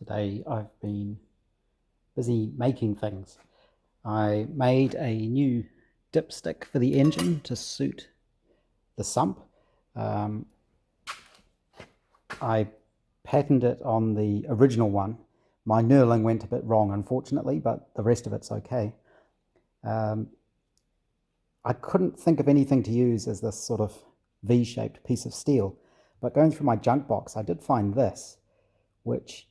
Today I've been busy making things. I made a new dipstick for the engine to suit the sump. I patterned it on the original one. My knurling went a bit wrong, unfortunately, but the rest of it's okay. I couldn't think of anything to use as this sort of V-shaped piece of steel, but going through my junk box, I did find this, which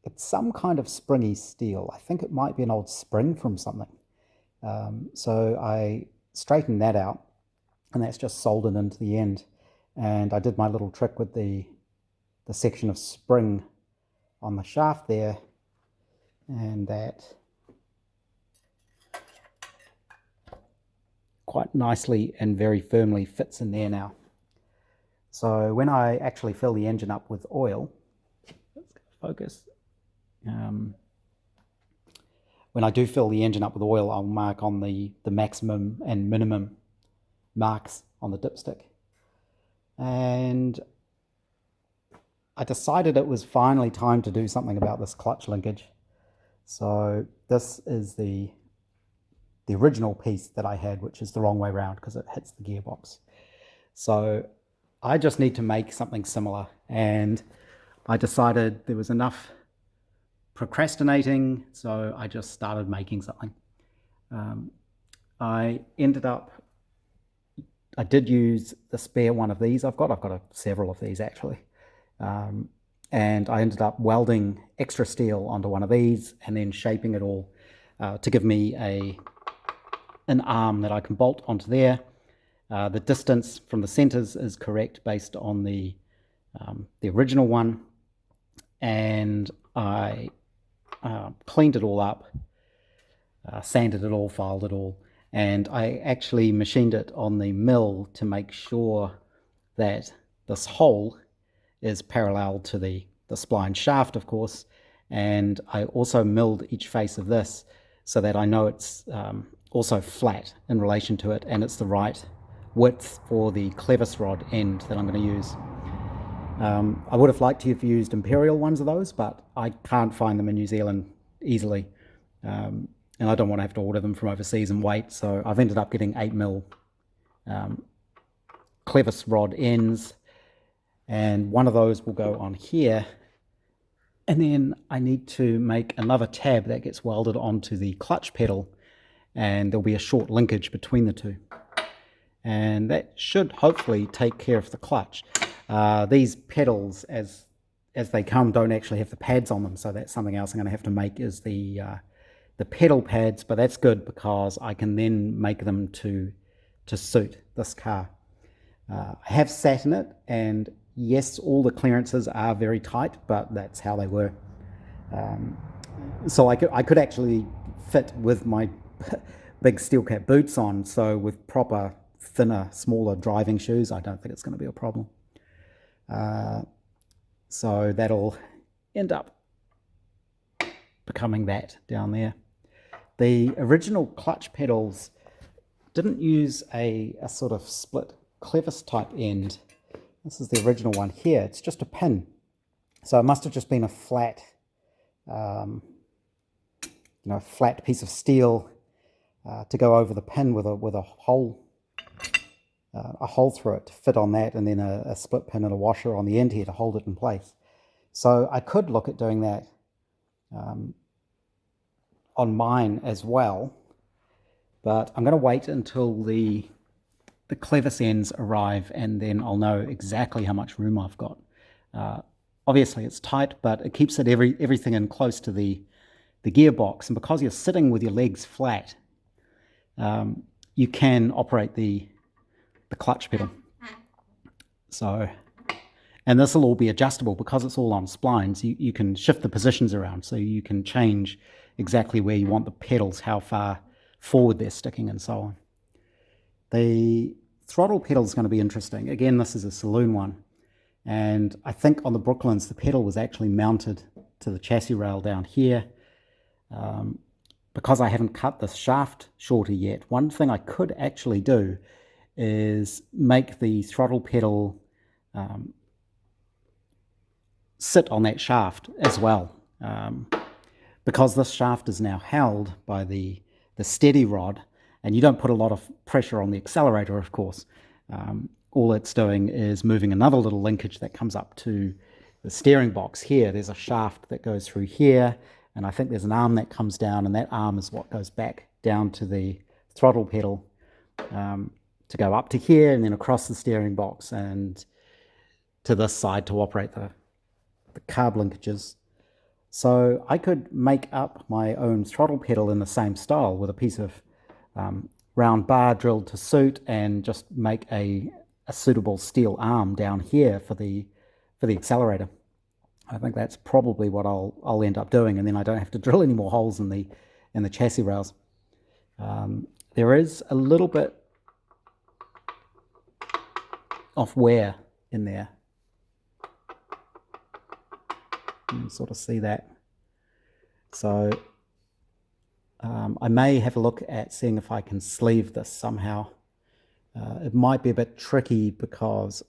it's some kind of springy steel. I think it might be an old spring from something. So I straightened that out, and that's just soldered into the end. And I did my little trick with the section of spring on the shaft there, and that quite nicely and very firmly fits in there now. So when I actually fill the engine up with oil, let's focus. When I do fill the engine up with oil, I'll mark on the maximum and minimum marks on the dipstick. And I decided it was finally time to do something about this clutch linkage. So this is the original piece that I had, which is the wrong way around because it hits the gearbox. So I just need to make something similar, and I decided there was enough procrastinating, so I just started making something. I did use the spare one of these I've got several of these actually, and I ended up welding extra steel onto one of these and then shaping it all to give me an arm that I can bolt onto there. The distance from the centers is correct based on the original one, and I cleaned it all up, sanded it all, filed it all, and I actually machined it on the mill to make sure that this hole is parallel to the spline shaft, of course, and I also milled each face of this so that I know it's also flat in relation to it, and it's the right width for the clevis rod end that I'm going to use. I would have liked to have used imperial ones of those, but I can't find them in New Zealand easily, and I don't want to have to order them from overseas and wait, so I've ended up getting 8mm clevis rod ends, and one of those will go on here, and then I need to make another tab that gets welded onto the clutch pedal, and there'll be a short linkage between the two, and that should hopefully take care of the clutch. These pedals, as they come, don't actually have the pads on them, so that's something else I'm going to have to make, is the pedal pads, but that's good because I can then make them to suit this car. I have sat in it, and yes, all the clearances are very tight, but that's how they were. So I could actually fit with my big steel cap boots on, so with proper thinner, smaller driving shoes, I don't think it's going to be a problem. So that'll end up becoming that down there. The original clutch pedals didn't use a sort of split clevis type end. This is the original one here. It's just a pin. So it must have just been a flat, flat piece of steel to go over the pin with a hole through it to fit on that, and then a split pin and a washer on the end here to hold it in place. So I could look at doing that on mine as well, but I'm going to wait until the clevis ends arrive, and then I'll know exactly how much room I've got. Obviously it's tight, but it keeps everything in close to the gearbox, and because you're sitting with your legs flat, you can operate the clutch pedal. So, and this will all be adjustable because it's all on splines. You can shift the positions around, so you can change exactly where you want the pedals, how far forward they're sticking, and so on. The throttle pedal is going to be interesting. Again, this is a saloon one, and I think on the Brooklands the pedal was actually mounted to the chassis rail down here. Because I haven't cut the shaft shorter yet, one thing I could actually do is make the throttle pedal sit on that shaft as well. because this shaft is now held by the steady rod, and you don't put a lot of pressure on the accelerator, of course. All it's doing is moving another little linkage that comes up to the steering box here. There's a shaft that goes through here, and I think there's an arm that comes down, and that arm is what goes back down to the throttle pedal to go up to here and then across the steering box and to this side to operate the carb linkages. So I could make up my own throttle pedal in the same style with a piece of round bar drilled to suit, and just make a suitable steel arm down here for the accelerator. I think that's probably what I'll end up doing, and then I don't have to drill any more holes in the chassis rails. There is a little bit of wear in there. You can sort of see that. So I may have a look at seeing if I can sleeve this somehow. It might be a bit tricky because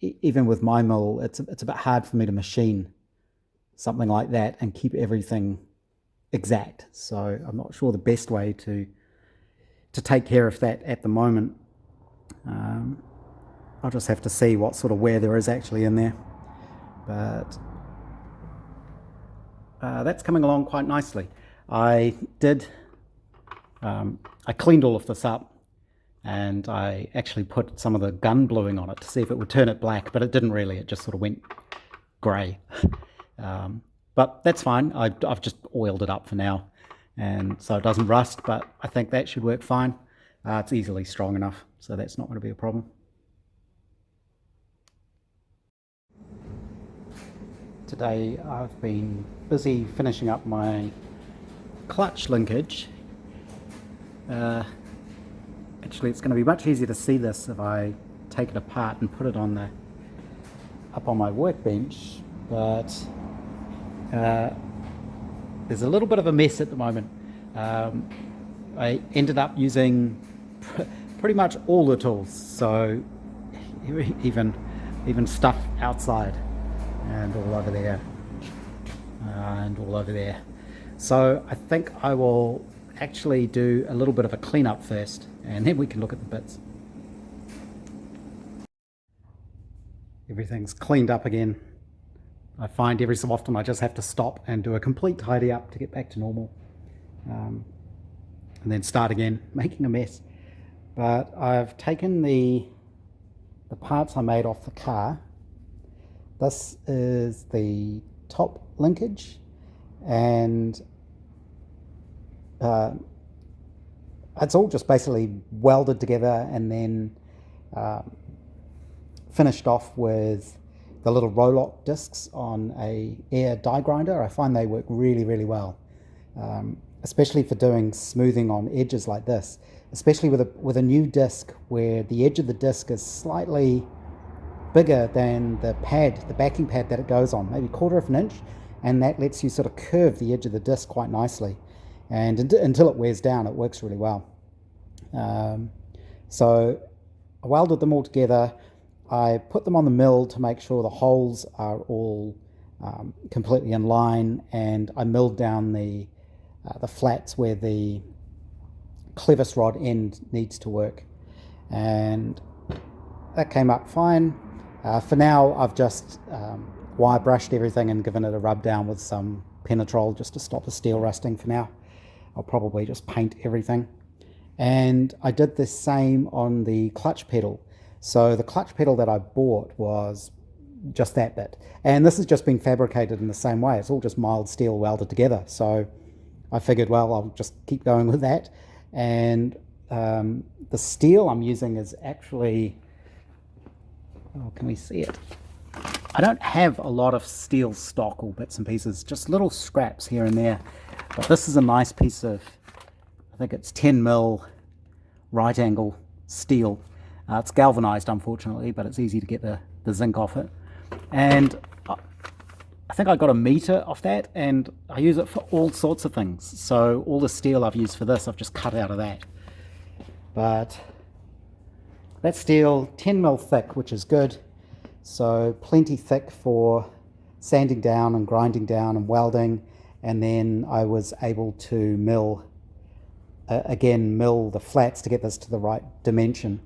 even with my mill, it's a bit hard for me to machine something like that and keep everything exact. So I'm not sure the best way to take care of that at the moment. I'll just have to see what sort of wear there is actually in there. But that's coming along quite nicely. I cleaned all of this up, and I actually put some of the gun bluing on it to see if it would turn it black, but it didn't really. It just sort of went grey. But that's fine. I've just oiled it up for now, and so it doesn't rust, but I think that should work fine. It's easily strong enough, so that's not going to be a problem. Today I've been busy finishing up my clutch linkage. Actually, it's going to be much easier to see this if I take it apart and put it up on my workbench, but there's a little bit of a mess at the moment. I ended up using pretty much all the tools, so even stuff outside and all over there and all over there. So I think I will actually do a little bit of a cleanup first, and then we can look at the bits. Everything's cleaned up again. I find every so often I just have to stop and do a complete tidy up to get back to normal, and then start again, making a mess. But I've taken the parts I made off the car. This is the top linkage, and it's all just basically welded together and then finished off with the little Rolock discs on a air die grinder. I find they work really, really well, especially for doing smoothing on edges like this, especially with a new disc where the edge of the disc is slightly bigger than the backing pad that it goes on, maybe 1/4 of an inch, and that lets you sort of curve the edge of the disc quite nicely. And until it wears down, it works really well. So I welded them all together. I put them on the mill to make sure the holes are all completely in line, and I milled down the flats where the clevis rod end needs to work, and that came up fine. For now, I've just wire brushed everything and given it a rub down with some Penetrol just to stop the steel rusting for now. I'll probably just paint everything. And I did the same on the clutch pedal. So the clutch pedal that I bought was just that bit. And this has just been fabricated in the same way. It's all just mild steel welded together. So I figured, well, I'll just keep going with that. And the steel I'm using is actually, oh, can we see it? I don't have a lot of steel stock or bits and pieces, just little scraps here and there. But this is a nice piece of, I think it's 10mm right angle steel. It's galvanized, unfortunately, but it's easy to get the zinc off it. And I think I got 1 meter off that, and I use it for all sorts of things. So all the steel I've used for this, I've just cut out of that. But that steel, 10mm thick, which is good. So plenty thick for sanding down and grinding down and welding, and then I was able to mill the flats to get this to the right dimension.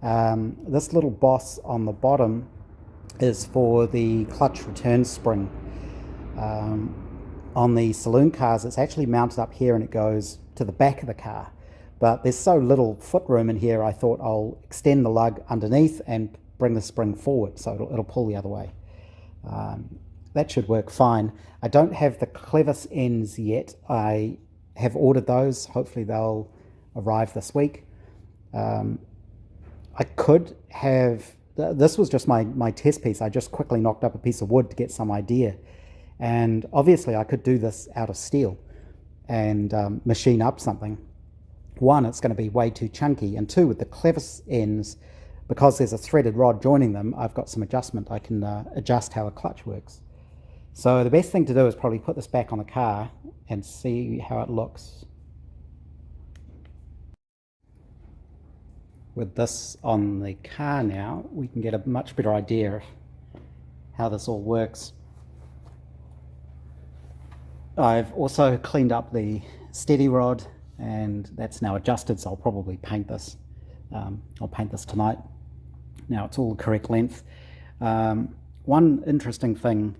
This little boss on the bottom is for the clutch return spring. On the saloon cars, it's actually mounted up here and it goes to the back of the car. But there's so little foot room in here, I thought I'll extend the lug underneath and bring the spring forward so it'll pull the other way. That should work fine. I don't have the clevis ends yet. I have ordered those. Hopefully they'll arrive this week. I could have, this was just my test piece. I just quickly knocked up a piece of wood to get some idea. And obviously I could do this out of steel and machine up something. One, it's going to be way too chunky, and two, with the clevis ends, because there's a threaded rod joining them, I've got some adjustment. I can adjust how a clutch works. So the best thing to do is probably put this back on the car and see how it looks. With this on the car now, we can get a much better idea of how this all works. I've also cleaned up the steady rod, and that's now adjusted, so I'll probably paint this. I'll paint this tonight. Now it's all the correct length. One interesting thing,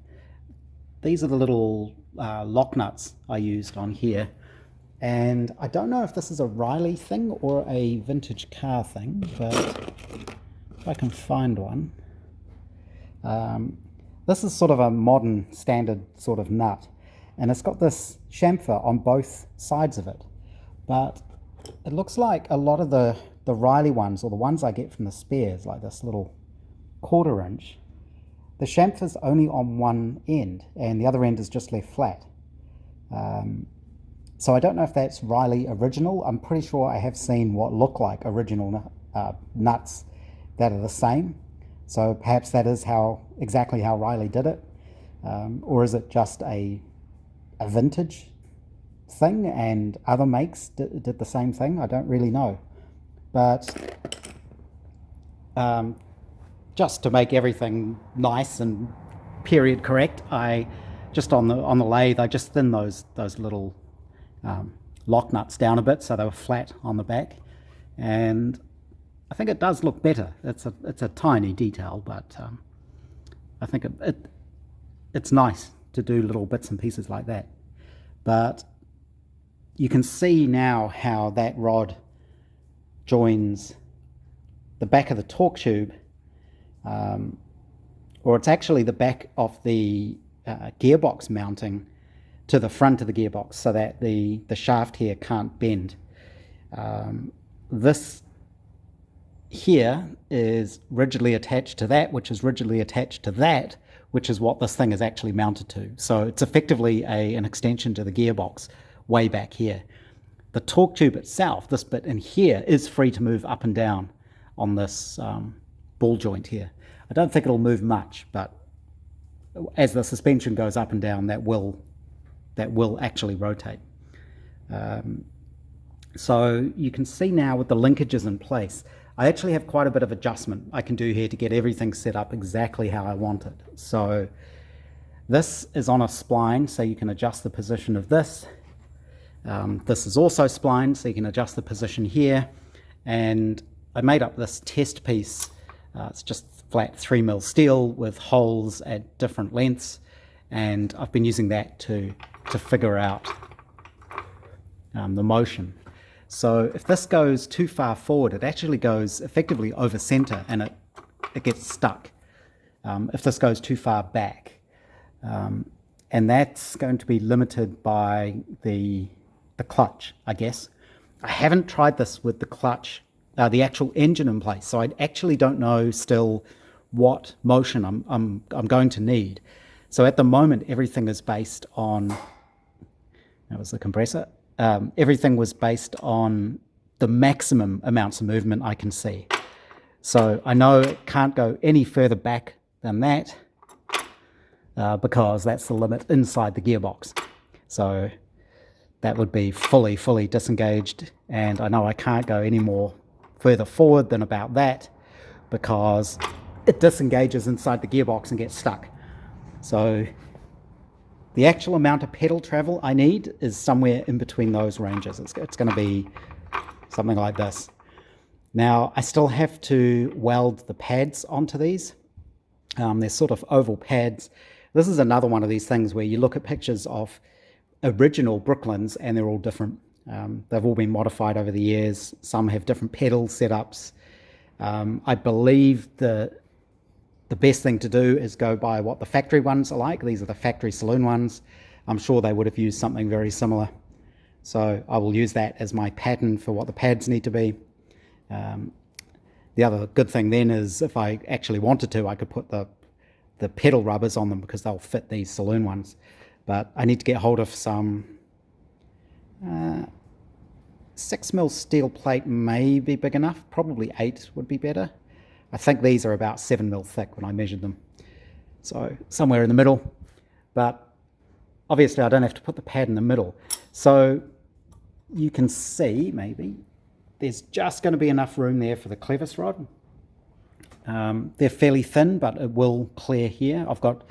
these are the little lock nuts I used on here, and I don't know if this is a Riley thing or a vintage car thing, but if I can find one. This is sort of a modern standard sort of nut, and it's got this chamfer on both sides of it, but it looks like a lot of the Riley ones, or the ones I get from the spares, like this little 1/4 inch, the chamfer's only on one end and the other end is just left flat. So I don't know if that's Riley original. I'm pretty sure I have seen what look like original nuts that are the same. So perhaps that is exactly how Riley did it. Or is it just a vintage thing and other makes did the same thing? I don't really know. But just to make everything nice and period correct, I just on the lathe, I just thinned those little lock nuts down a bit so they were flat on the back, and I think it does look better. It's a tiny detail, but I think it's nice to do little bits and pieces like that. But you can see now how that rod joins the back of the torque tube, or it's actually the back of the gearbox mounting to the front of the gearbox, so that the shaft here can't bend. This here is rigidly attached to that, which is rigidly attached to that, which is what this thing is actually mounted to. So it's effectively an extension to the gearbox way back here. The torque tube itself, this bit in here, is free to move up and down on this ball joint here. I don't think it'll move much, but as the suspension goes up and down, that will actually rotate. So you can see now with the linkages in place, I actually have quite a bit of adjustment I can do here to get everything set up exactly how I want it. So this is on a spline, so you can adjust the position of this. This is also splined, so you can adjust the position here. And I made up this test piece. It's just flat 3mm steel with holes at different lengths, and I've been using that to figure out the motion. So if this goes too far forward, it actually goes effectively over center and it gets stuck. If this goes too far back, and that's going to be limited by the clutch, I guess. I haven't tried this with the clutch, the actual engine in place, so I actually don't know still what motion I'm going to need. So at the moment, everything is based on, that was the compressor, everything was based on the maximum amounts of movement I can see. So I know it can't go any further back than that, because that's the limit inside the gearbox. So that would be fully disengaged, and I know I can't go any more further forward than about that, because it disengages inside the gearbox and gets stuck. So the actual amount of pedal travel I need is somewhere in between those ranges. It's going to be something like this. Now, I still have to weld the pads onto these. They're sort of oval pads. This is another one of these things where you look at pictures of original Brooklands and they're all different. They've all been modified over the years. Some have different pedal setups. I believe the best thing to do is go by what the factory ones are like. These are the factory saloon ones. I'm sure they would have used something very similar. So I will use that as my pattern for what the pads need to be. The other good thing then is if I actually wanted to, I could put the pedal rubbers on them because they'll fit these saloon ones. But I need to get hold of some 6mm steel plate may be big enough. Probably 8 would be better. I think these are about 7mm thick when I measured them. So somewhere in the middle. But obviously I don't have to put the pad in the middle. So you can see maybe there's just going to be enough room there for the clevis rod. They're fairly thin, but it will clear here. I've got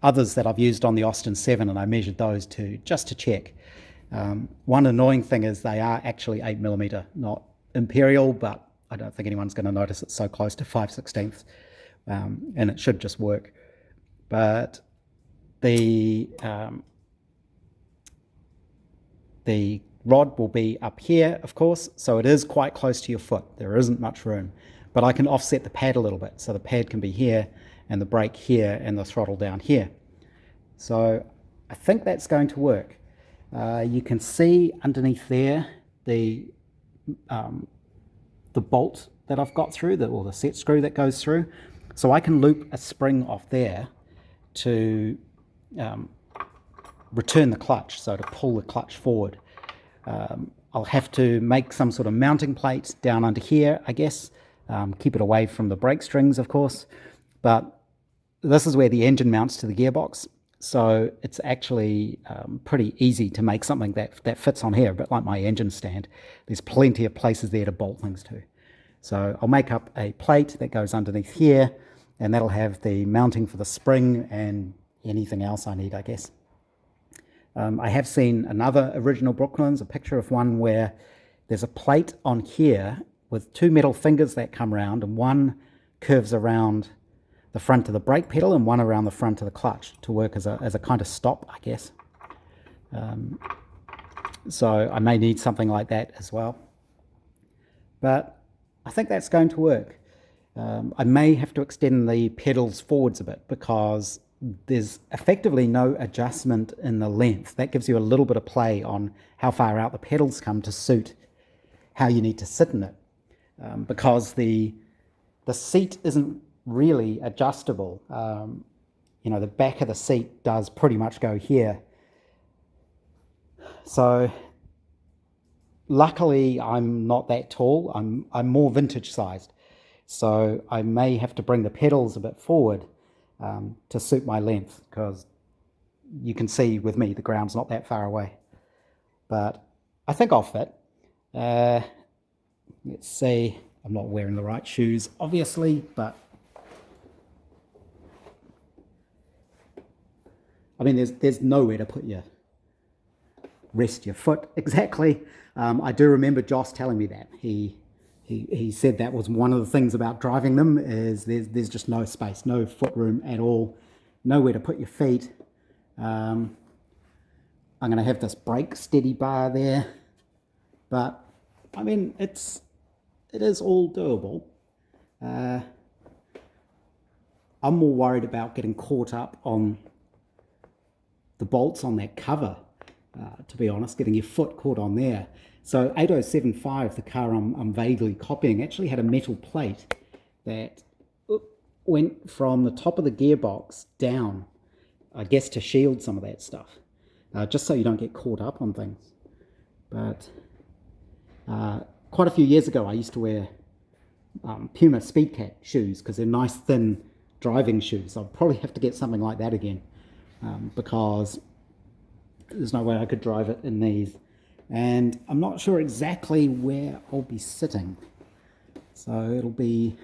others that I've used on the Austin 7 and I measured those too, just to check. One annoying thing is they are actually 8mm, not imperial, but I don't think anyone's going to notice it's so close to 5/16, and it should just work. But the rod will be up here, of course, so it is quite close to your foot. There isn't much room, but I can offset the pad a little bit, so the pad can be here and the brake here and the throttle down here. So I think that's going to work. You can see underneath there the bolt that I've got through, or the set screw that goes through. So I can loop a spring off there to return the clutch, so to pull the clutch forward. I'll have to make some sort of mounting plate down under here, I guess. Keep it away from the brake strings, of course. But this is where the engine mounts to the gearbox. So it's actually pretty easy to make something that fits on here, a bit like my engine stand. There's plenty of places there to bolt things to. So I'll make up a plate that goes underneath here, and that'll have the mounting for the spring and anything else I need, I guess. I have seen another original Brooklands, a picture of one where there's a plate on here with 2 metal fingers that come around, and one curves around the front of the brake pedal and one around the front of the clutch to work as a kind of stop, I guess. So I may need something like that as well. But I think that's going to work. I may have to extend the pedals forwards a bit because there's effectively no adjustment in the length. That gives you a little bit of play on how far out the pedals come to suit how you need to sit in it. Because the seat isn't really adjustable. You know, the back of the seat does pretty much go here. So luckily I'm not that tall. I'm more vintage sized. So I may have to bring the pedals a bit forward to suit my length, because you can see with me the ground's not that far away. But I think I'll fit. Let's see. I'm not wearing the right shoes, obviously, but I mean, there's nowhere to rest your foot exactly. I do remember Joss telling me that. He said that was one of the things about driving them, is there's just no space, no foot room at all, nowhere to put your feet. I'm going to have this brake steady bar there, but I mean, it is all doable. I'm more worried about getting caught up on the bolts on that cover, to be honest, getting your foot caught on there. So 8075, the car I'm vaguely copying, actually had a metal plate that went from the top of the gearbox down, I guess to shield some of that stuff, just so you don't get caught up on things. But quite a few years ago, I used to wear Puma Speedcat shoes because they're nice, thin driving shoes. I'll probably have to get something like that again, because there's no way I could drive it in these. And I'm not sure exactly where I'll be sitting. So it'll be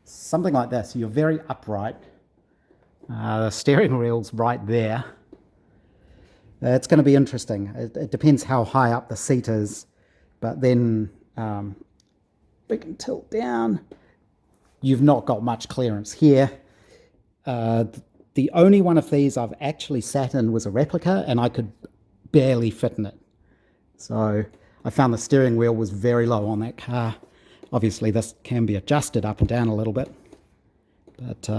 something like this. You're very upright The steering wheel's right there. It's going to be interesting. It depends how high up the seat is, but then we can tilt down. You've not got much clearance here. The only one of these I've actually sat in was a replica, and I could barely fit in it. So I found the steering wheel was very low on that car. Obviously this can be adjusted up and down a little bit, but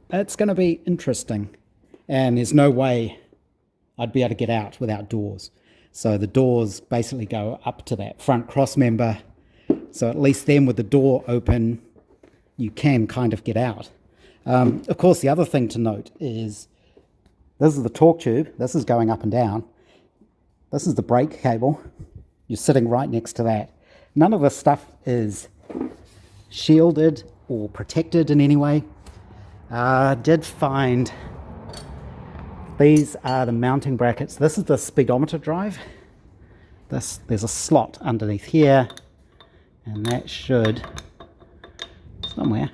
it's going to be interesting, and there's no way I'd be able to get out without doors. So the doors basically go up to that front cross member, so at least then with the door open you can kind of get out. Of course, the other thing to note is this is the torque tube, this is going up and down, this is the brake cable, you're sitting right next to that. None of this stuff is shielded or protected in any way. I did find these are the mounting brackets. This is the speedometer drive. There's a slot underneath here, and that should somewhere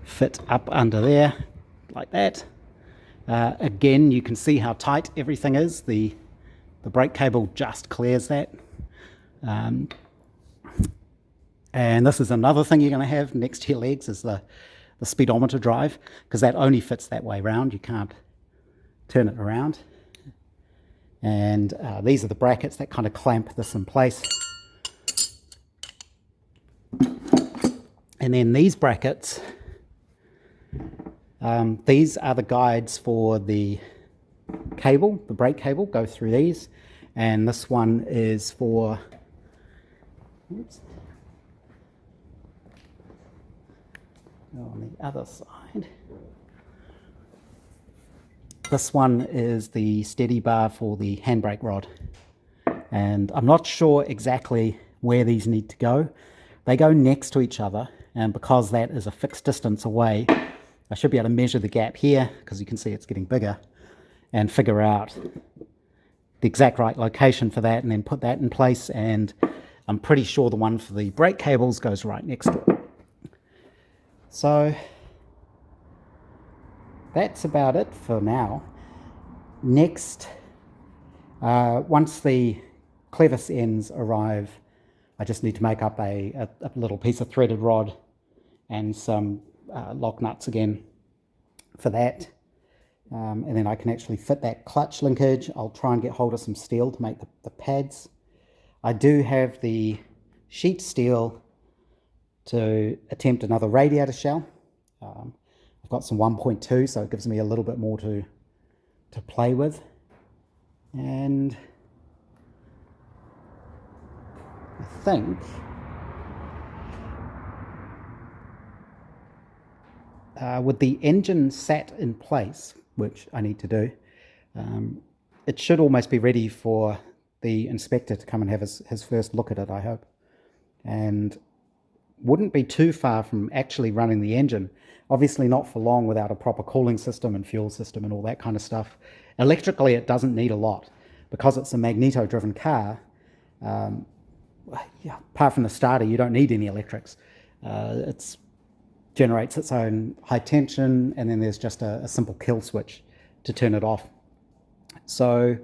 fit up under there like that. Again, you can see how tight everything is. The brake cable just clears that. And this is another thing you're going to have next to your legs is the speedometer drive, because that only fits that way round. You can't turn it around. And these are the brackets that kind of clamp this in place. And then these brackets, these are the guides for the cable, the brake cable, go through these. And this one is for, oops, on the other side. This one is the steady bar for the handbrake rod. And I'm not sure exactly where these need to go. They go next to each other, and because that is a fixed distance away, I should be able to measure the gap here, because you can see it's getting bigger, and figure out the exact right location for that, and then put that in place. And I'm pretty sure the one for the brake cables goes right next to it. So that's about it for now. Next, once the clevis ends arrive, I just need to make up a little piece of threaded rod and some lock nuts again for that. And then I can actually fit that clutch linkage. I'll try and get hold of some steel to make the pads. I do have the sheet steel to attempt another radiator shell. I've got some 1.2, so it gives me a little bit more to play with. And I think with the engine sat in place, which I need to do, it should almost be ready for the inspector to come and have his first look at it, I hope. And wouldn't be too far from actually running the engine. Obviously not for long without a proper cooling system and fuel system and all that kind of stuff. Electrically, it doesn't need a lot. Because it's a magneto-driven car, yeah, apart from the starter, you don't need any electrics. It generates its own high tension, and then there's just a simple kill switch to turn it off. So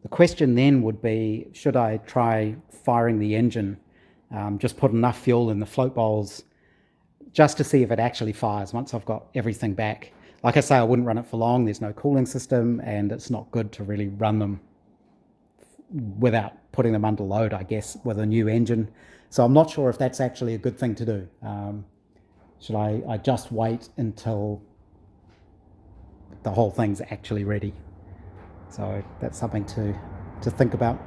the question then would be, should I try firing the engine? Just put enough fuel in the float bowls just to see if it actually fires once I've got everything back. Like I say, I wouldn't run it for long. There's no cooling system, and it's not good to really run them without putting them under load, I guess, with a new engine. So I'm not sure if that's actually a good thing to do. Should I just wait until the whole thing's actually ready? So that's something to think about.